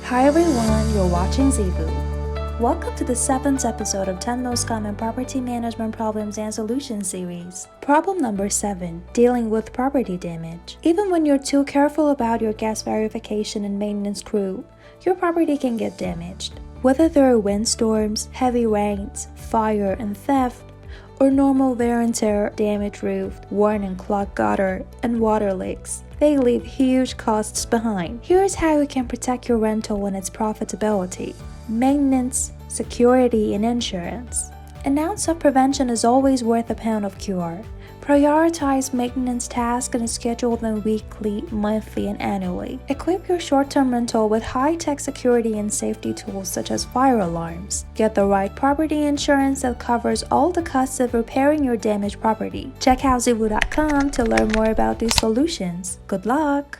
Hi everyone, you're watching Zeevou. Welcome to the 7th episode of 10 Most Common Property Management Problems and Solutions series. Problem number 7, dealing with property damage. Even when you're too careful about your gas verification and maintenance crew, your property can get damaged. Whether there are windstorms, heavy rains, fire and theft, or normal wear and tear, damaged roof, worn and clogged gutter, and water leaks, they leave huge costs behind. Here's how you can protect your rental and its profitability: maintenance, security, and insurance. An ounce of prevention is always worth a pound of cure. Prioritize maintenance tasks and schedule them weekly, monthly, and annually. Equip your short-term rental with high-tech security and safety tools such as fire alarms. Get the right property insurance that covers all the costs of repairing your damaged property. Check out Zeevou.com to learn more about these solutions. Good luck!